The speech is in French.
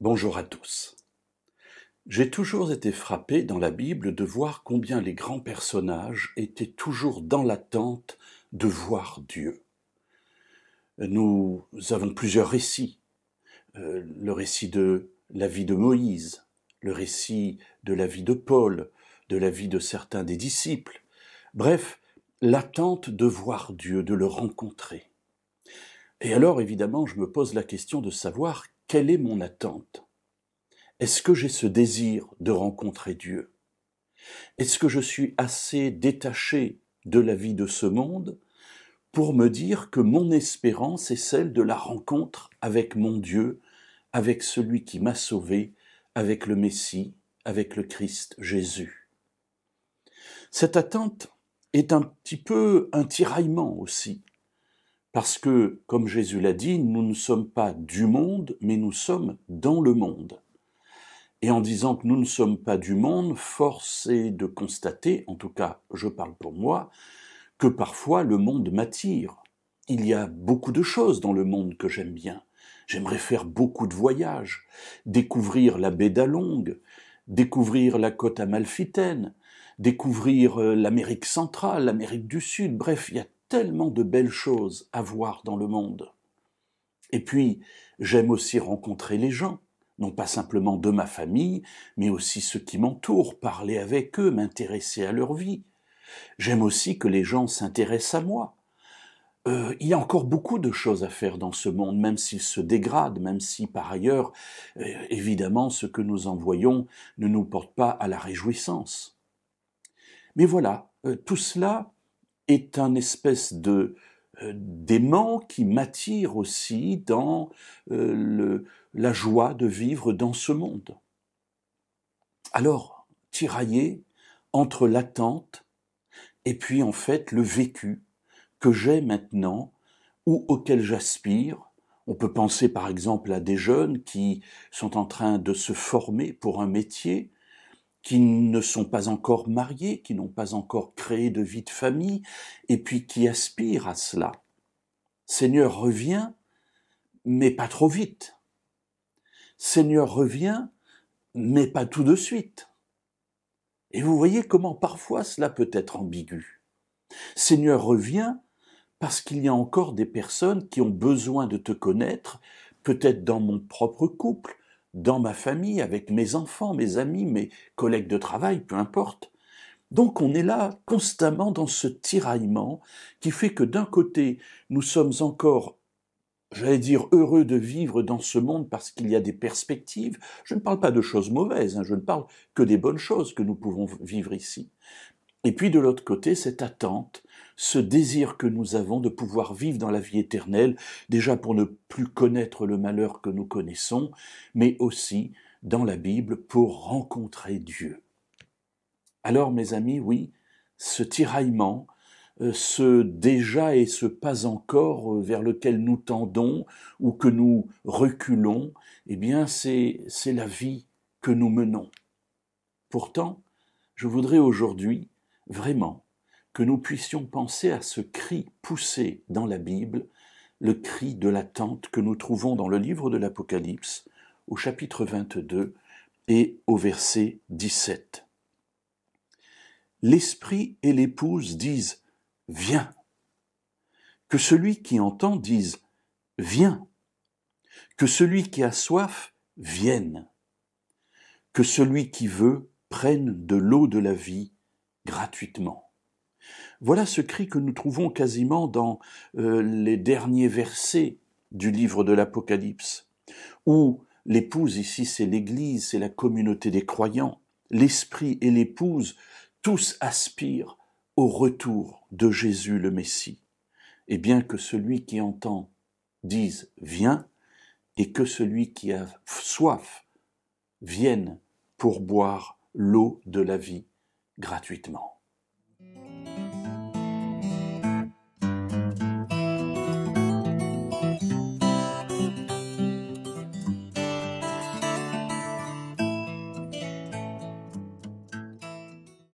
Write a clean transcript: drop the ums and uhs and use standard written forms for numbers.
Bonjour à tous. J'ai toujours été frappé dans la Bible de voir combien les grands personnages étaient toujours dans l'attente de voir Dieu. Nous avons plusieurs récits. Le récit de la vie de Moïse, le récit de la vie de Paul, de la vie de certains des disciples. Bref, l'attente de voir Dieu, de le rencontrer. Et alors, évidemment, je me pose la question de savoir quelle est mon attente. Est-ce que j'ai ce désir de rencontrer Dieu? Est-ce que je suis assez détaché de la vie de ce monde pour me dire que mon espérance est celle de la rencontre avec mon Dieu, avec celui qui m'a sauvé, avec le Messie, avec le Christ Jésus? Cette attente est un petit peu un tiraillement aussi, parce que, comme Jésus l'a dit, nous ne sommes pas du monde, mais nous sommes dans le monde. Et en disant que nous ne sommes pas du monde, force est de constater, en tout cas je parle pour moi, que parfois le monde m'attire. Il y a beaucoup de choses dans le monde que j'aime bien. J'aimerais faire beaucoup de voyages, découvrir la baie d'Along, découvrir la côte amalfitaine, découvrir l'Amérique centrale, l'Amérique du Sud, bref, il y a tellement de belles choses à voir dans le monde. Et puis, j'aime aussi rencontrer les gens. Non pas simplement de ma famille, mais aussi ceux qui m'entourent, parler avec eux, m'intéresser à leur vie. J'aime aussi que les gens s'intéressent à moi. Il y a encore beaucoup de choses à faire dans ce monde, même s'il se dégrade, même si par ailleurs, évidemment, ce que nous en voyons ne nous porte pas à la réjouissance. Mais voilà, tout cela est un espèce d'aimant qui m'attire aussi dans la joie de vivre dans ce monde. Alors, tiraillé entre l'attente et puis en fait le vécu que j'ai maintenant ou auquel j'aspire. On peut penser par exemple à des jeunes qui sont en train de se former pour un métier, qui ne sont pas encore mariés, qui n'ont pas encore créé de vie de famille, et puis qui aspirent à cela. Seigneur, reviens, mais pas trop vite. Seigneur, reviens, mais pas tout de suite. Et vous voyez comment parfois cela peut être ambigu. Seigneur, reviens, parce qu'il y a encore des personnes qui ont besoin de te connaître, peut-être dans mon propre couple, dans ma famille, avec mes enfants, mes amis, mes collègues de travail, peu importe. Donc on est là constamment dans ce tiraillement qui fait que d'un côté, nous sommes encore, j'allais dire, heureux de vivre dans ce monde parce qu'il y a des perspectives. Je ne parle pas de choses mauvaises, je ne parle que des bonnes choses que nous pouvons vivre ici. Et puis de l'autre côté, cette attente, ce désir que nous avons de pouvoir vivre dans la vie éternelle, déjà pour ne plus connaître le malheur que nous connaissons, mais aussi dans la Bible pour rencontrer Dieu. Alors mes amis, oui, ce tiraillement, ce déjà et ce pas encore vers lequel nous tendons ou que nous reculons, eh bien c'est la vie que nous menons. Pourtant, je voudrais aujourd'hui vraiment que nous puissions penser à ce cri poussé dans la Bible, le cri de l'attente que nous trouvons dans le livre de l'Apocalypse, au chapitre 22 et au verset 17. L'esprit et l'épouse disent « Viens ». Que celui qui entend dise « Viens ». Que celui qui a soif vienne. Que celui qui veut prenne de l'eau de la vie gratuitement. Voilà ce cri que nous trouvons quasiment dans les derniers versets du livre de l'Apocalypse, où l'épouse ici c'est l'Église, c'est la communauté des croyants, l'esprit et l'épouse, tous aspirent au retour de Jésus le Messie. Et bien que celui qui entend dise « Viens » et que celui qui a soif vienne pour boire l'eau de la vie gratuitement.